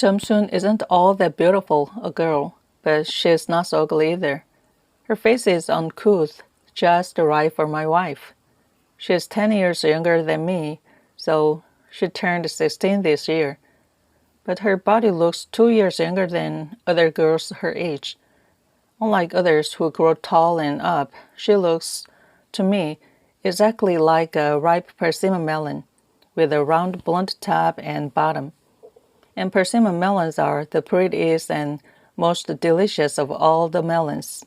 Jung-soon isn't all that beautiful a girl, but she's not so ugly either. Her face is uncouth, just right for my wife. She's 10 years younger than me, so she turned 16 this year. But her body looks 2 years younger than other girls her age. Unlike others who grow tall and up, she looks, to me, exactly like a ripe persimmon melon, with a round blunt top and bottom. And persimmon melons are the prettiest and most delicious of all the melons.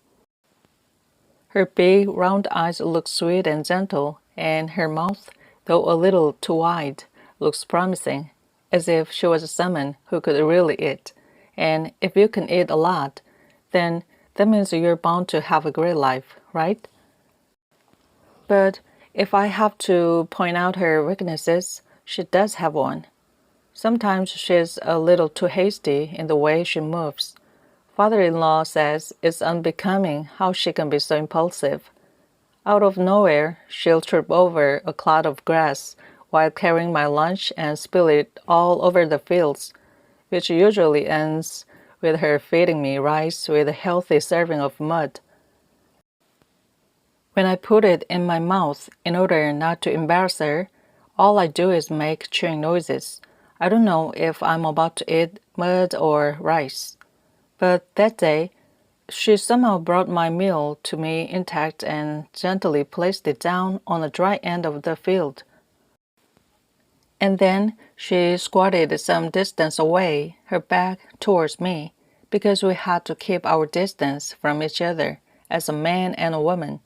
Her big, round eyes look sweet and gentle, and her mouth, though a little too wide, looks promising, as if she was someone who could really eat. And if you can eat a lot, then that means you're bound to have a great life, right? But if I have to point out her weaknesses, she does have one. Sometimes she's a little too hasty in the way she moves. Father-in-law says it's unbecoming how she can be so impulsive. Out of nowhere, she'll trip over a clod of grass while carrying my lunch and spill it all over the fields, which usually ends with her feeding me rice with a healthy serving of mud. When I put it in my mouth in order not to embarrass her, all I do is make chewing noises. I don't know if I'm about to eat mud or rice. But that day, she somehow brought my meal to me intact and gently placed it down on the dry end of the field. And then she squatted some distance away, her back towards me, because we had to keep our distance from each other as a man and a woman,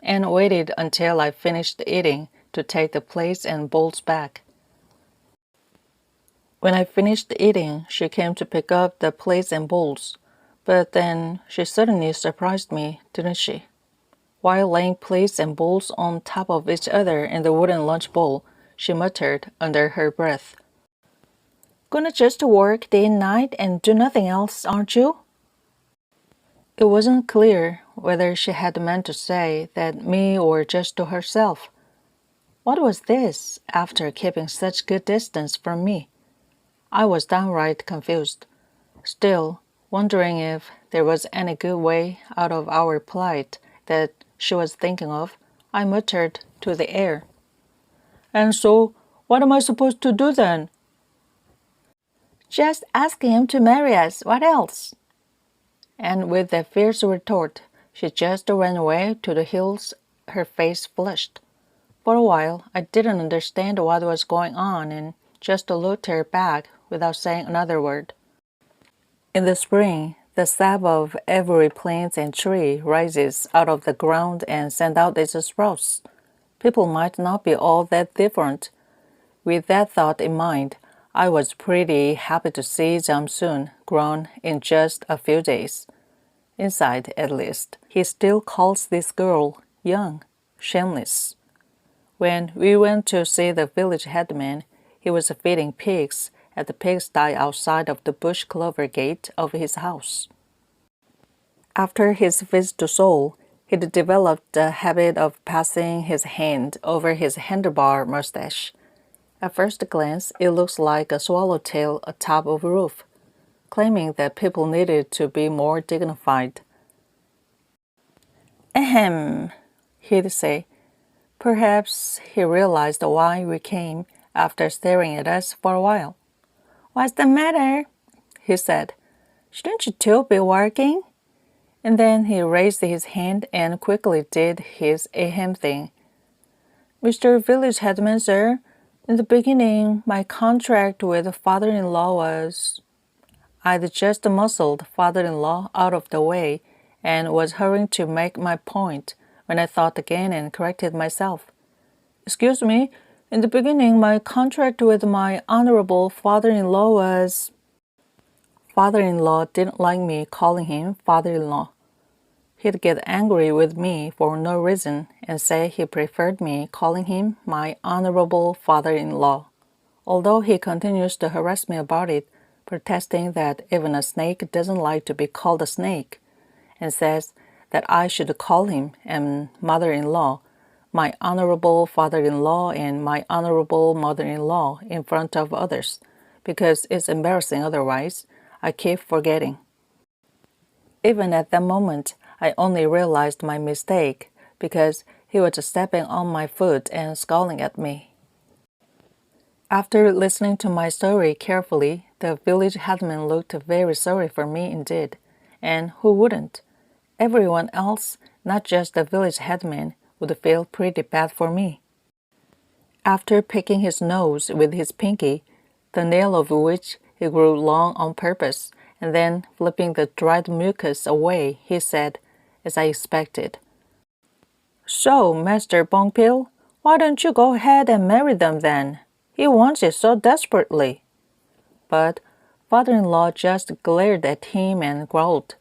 and waited until I finished eating to take the plates and bowls back. When I finished eating, she came to pick up the plates and bowls. But then she suddenly surprised me, didn't she? While laying plates and bowls on top of each other in the wooden lunch bowl, she muttered under her breath, "Gonna just work day and night and do nothing else, aren't you?" It wasn't clear whether she had meant to say that me or just to herself. What was this, after keeping such good distance from me? I was downright confused. Still, wondering if there was any good way out of our plight that she was thinking of, I muttered to the air, "And so, what am I supposed to do then?" "Just ask him to marry us. What else?" And with that fierce retort, she just ran away to the hills, her face flushed. For a while, I didn't understand what was going on and just looked her back without saying another word. In the spring, the sap of every plant and tree rises out of the ground and sends out its sprouts. People might not be all that different. With that thought in mind, I was pretty happy to see Jung-soon grown in just a few days. Inside, at least, he still calls this girl young, shameless. When we went to see the village headman, he was feeding pigs at the pigsty outside of the bush clover gate of his house. After his visit to Seoul, he'd developed the habit of passing his hand over his handlebar mustache. At first glance, it looks like a swallowtail atop of a roof, claiming that people needed to be more dignified. "Ahem," he'd say. Perhaps he realized why we came after staring at us for a while. "What's the matter?" he said. "Shouldn't you two be working?" And then he raised his hand and quickly did his ahem thing. "Mr. Village Headman, sir, in the beginning, my contract with father-in-law was—" I'd just muscled father-in-law out of the way and was hurrying to make my point when I thought again and corrected myself. "Excuse me, in the beginning, my contract with my honorable father-in-law was—" Father-in-law didn't like me calling him father-in-law. He'd get angry with me for no reason and say he preferred me calling him my honorable father-in-law, although he continues to harass me about it, protesting that even a snake doesn't like to be called a snake, and says that I should call him and mother-in-law my honorable father-in-law and my honorable mother-in-law in front of others, because it's embarrassing otherwise. I keep forgetting. Even at that moment, I only realized my mistake because he was stepping on my foot and scowling at me. After listening to my story carefully, the village headman looked very sorry for me indeed. And who wouldn't? Everyone else, not just the village headman, would feel pretty bad for me. After picking his nose with his pinky, the nail of which he grew long on purpose, and then flipping the dried mucus away, he said, as I expected, "So, Master Bongpil, why don't you go ahead and marry them then? He wants it so desperately." But father-in-law just glared at him and growled,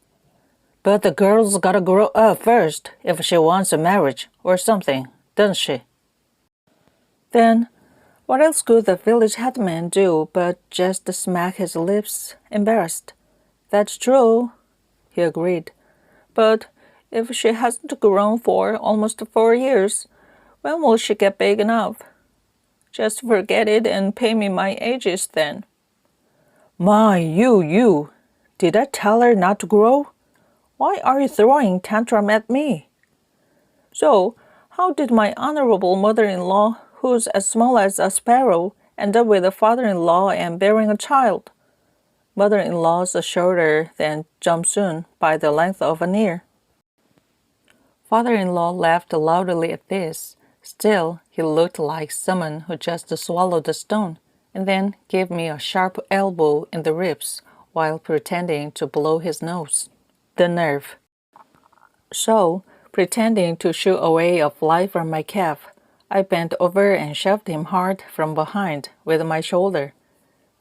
"But the girl's gotta grow up first if she wants a marriage or something, doesn't she?" Then, what else could the village headman do but just smack his lips, embarrassed? "That's true," he agreed. "But if she hasn't grown for almost 4 years, when will she get big enough? Just forget it and pay me my ages then." "My, you! Did I tell her not to grow? Why are you throwing tantrum at me?" "So, how did my honorable mother-in-law, who's as small as a sparrow, end up with a father-in-law and bearing a child? Mother-in-laws are shorter than Jumsoon by the length of an ear." Father-in-law laughed loudly at this. Still, he looked like someone who just swallowed a stone, and then gave me a sharp elbow in the ribs while pretending to blow his nose. The nerve. So, pretending to shoo away a fly from my calf, I bent over and shoved him hard from behind with my shoulder.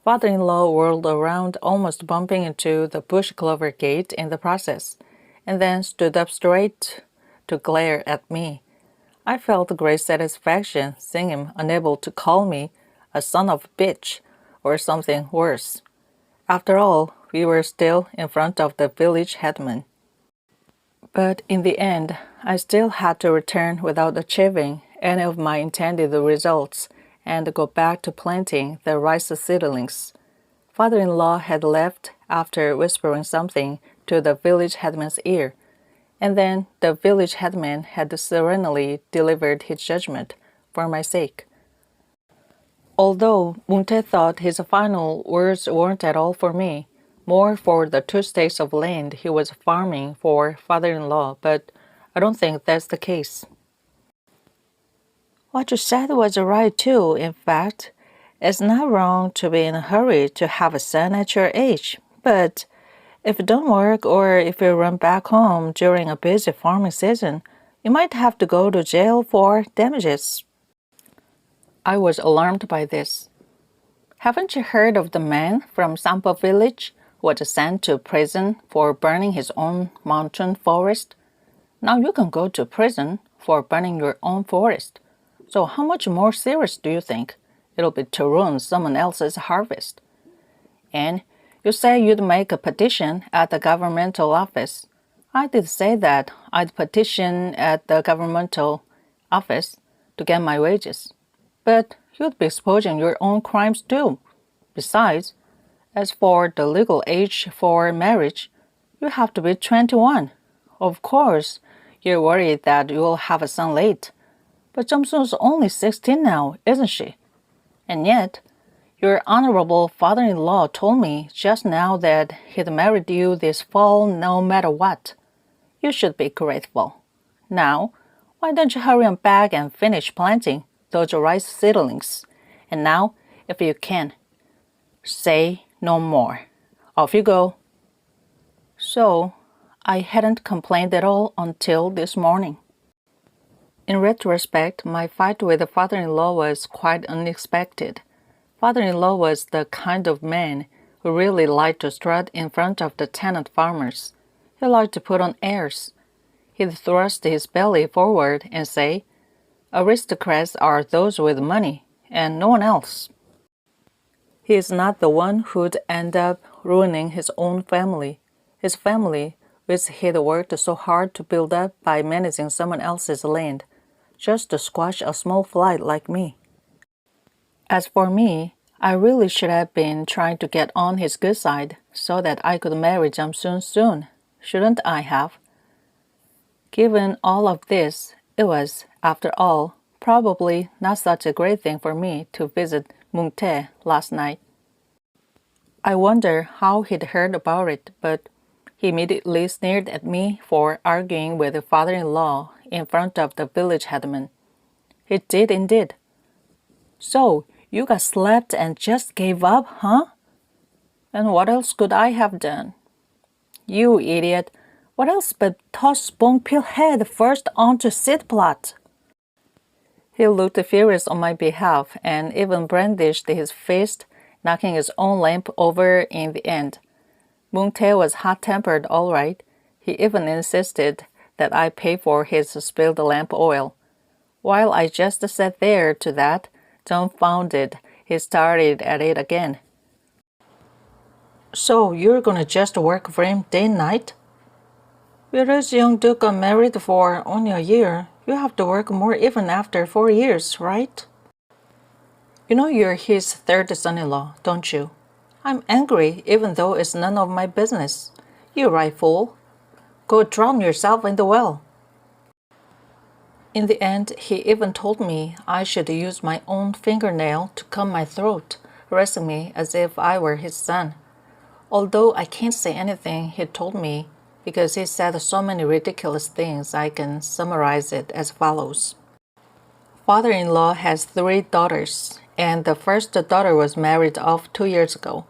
Father-in-law whirled around, almost bumping into the bush clover gate in the process, and then stood up straight to glare at me. I felt great satisfaction seeing him unable to call me a son of a bitch or something worse. After all, we were still in front of the village headman. But in the end, I still had to return without achieving any of my intended results and go back to planting the rice seedlings. Father-in-law had left after whispering something to the village headman's ear, and then the village headman had serenely delivered his judgment for my sake. Although Munte thought his final words weren't at all for me, more for the 2 stakes of land he was farming for father-in-law, but I don't think that's the case. What you said was right too, in fact. It's not wrong to be in a hurry to have a son at your age, but if it don't work or if you run back home during a busy farming season, you might have to go to jail for damages. I was alarmed by this. Haven't you heard of the man from Sampo village who was sent to prison for burning his own mountain forest? Now you can go to prison for burning your own forest. So how much more serious do you think it'll be to ruin someone else's harvest? And you say you'd make a petition at the governmental office. I did say that I'd petition at the governmental office to get my wages. But you'd be exposing your own crimes too. Besides, as for the legal age for marriage, you have to be 21. Of course, you're worried that you'll have a son late. But Jumsoon's only 16 now, isn't she? And yet, your honorable father-in-law told me just now that he'd married you this fall no matter what. You should be grateful. Now, why don't you hurry on back and finish planting those rice seedlings? And now, if you can, say no more. Off you go. So, I hadn't complained at all until this morning. In retrospect, my fight with the father-in-law was quite unexpected. Father-in-law was the kind of man who really liked to strut in front of the tenant farmers. He liked to put on airs. He'd thrust his belly forward and say, "Aristocrats are those with money, and no one else." He is not the one who'd end up ruining his own family, his family which he'd worked so hard to build up by managing someone else's land, just to squash a small fly like me. As for me, I really should have been trying to get on his good side so that I could marry Jamsun soon, shouldn't I have? Given all of this, it was, after all, probably not such a great thing for me to visit Mungtae last night. I wonder how he'd heard about it, but he immediately sneered at me for arguing with the father-in-law in front of the village headman. He did indeed. So, you got slapped and just gave up, huh? And what else could I have done? You idiot. What else but toss Bongpil head first onto Sitplat? He looked furious on my behalf and even brandished his fist, knocking his own lamp over in the end. Moon-tae was hot-tempered all right. He even insisted that I pay for his spilled lamp oil. While I just sat there to that, dumbfounded, he started at it again. So you're gonna just work for him day and night? Whereas young Duke got married for only a year, you have to work more even after 4 years, right? You know you're his third son-in-law, don't you? I'm angry even though it's none of my business. You right fool. Go drown yourself in the well. In the end, he even told me I should use my own fingernail to comb my throat, addressing me as if I were his son. Although I can't say anything he told me, because he said so many ridiculous things, I can summarize it as follows. Father-in-law has 3 daughters, and the first daughter was married off 2 years ago.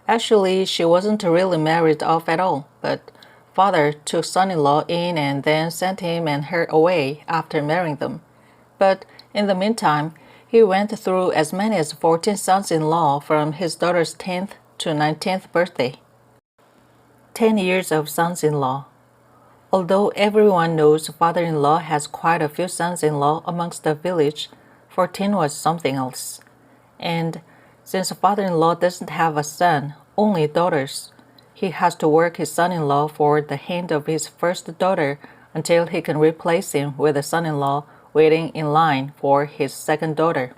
Actually, she wasn't really married off at all, but father took son-in-law in and then sent him and her away after marrying them. But in the meantime, he went through as many as 14 sons-in-law from his daughter's 10th to 19th birthday. 10 years of sons-in-law. Although everyone knows father-in-law has quite a few sons-in-law amongst the village, 14 was something else. And since father-in-law doesn't have a son, only daughters, he has to work his son-in-law for the hand of his first daughter until he can replace him with a son-in-law waiting in line for his second daughter.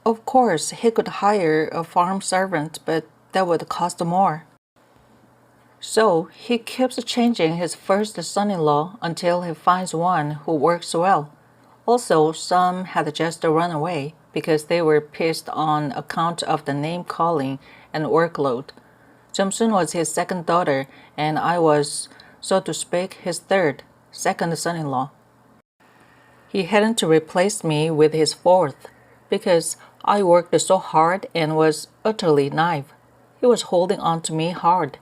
Of course, he could hire a farm servant, but that would cost more. So he keeps changing his first son-in-law until he finds one who works well. Also, some had just run away because they were pissed on account of the name-calling and workload. Jung-sun was his second daughter, and I was, so to speak, his second son-in-law. He hadn't replaced me with his fourth because I worked so hard and was utterly naive. He was holding on to me hard.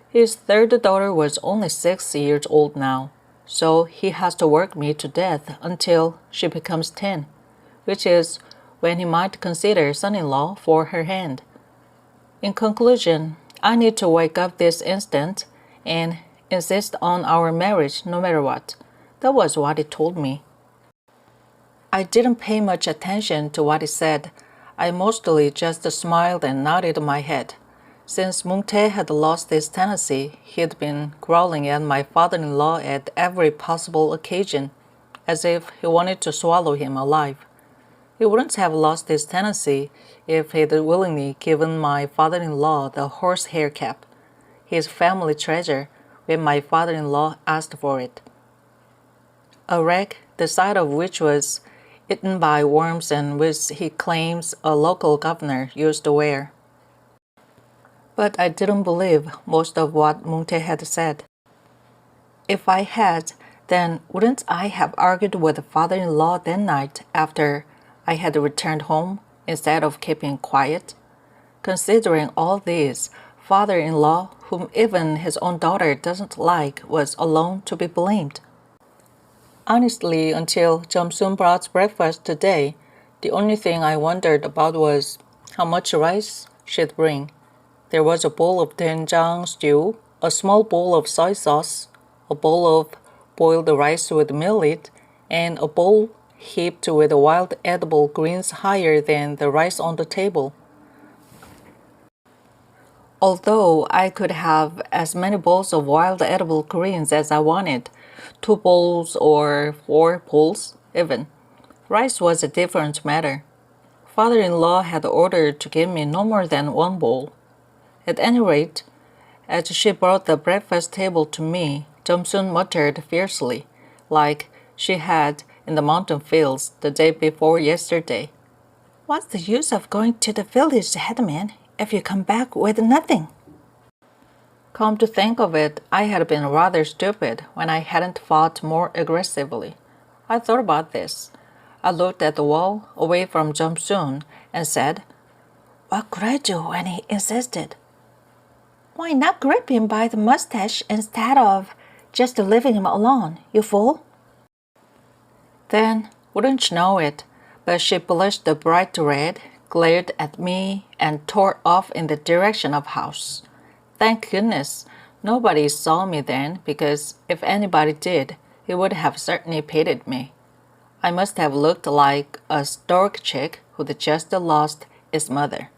His third daughter was only 6 years old now, so he has to work me to death until she becomes 10, which is when he might consider son-in-law for her hand. In conclusion, I need to wake up this instant and insist on our marriage no matter what. That was what he told me. I didn't pay much attention to what he said. I mostly just smiled and nodded my head. Since Moon-tae had lost his tenancy, he'd been growling at my father-in-law at every possible occasion, as if he wanted to swallow him alive. He wouldn't have lost his tenancy if he'd willingly given my father-in-law the horsehair cap, his family treasure, when my father-in-law asked for it. A rag, the side of which was eaten by worms and which he claims a local governor used to wear. But I didn't believe most of what Moon-tae had said. If I had, then wouldn't I have argued with father-in-law that night after I had returned home instead of keeping quiet? Considering all this, father-in-law, whom even his own daughter doesn't like, was alone to be blamed. Honestly, until Jung-sun brought breakfast today, the only thing I wondered about was how much rice she'd bring. There was a bowl of doenjang stew, a small bowl of soy sauce, a bowl of boiled rice with millet, and a bowl heaped with wild edible greens higher than the rice on the table. Although I could have as many bowls of wild edible greens as I wanted, 2 bowls or 4 bowls even, rice was a different matter. father-in-law had ordered to give me no more than one bowl. At any rate, as she brought the breakfast table to me, Jung-soon muttered fiercely, like she had in the mountain fields the day before yesterday. "What's the use of going to the village, headman, if you come back with nothing?" Come to think of it, I had been rather stupid when I hadn't fought more aggressively. I thought about this. I looked at the wall, away from Jung-soon, and said, "What could I do when he insisted?" "Why not grip him by the mustache instead of just leaving him alone, you fool?" Then, wouldn't you know it, but she blushed a bright red, glared at me, and tore off in the direction of house. Thank goodness, nobody saw me then, because if anybody did, he would have certainly pitied me. I must have looked like a stork chick who'd just lost its mother.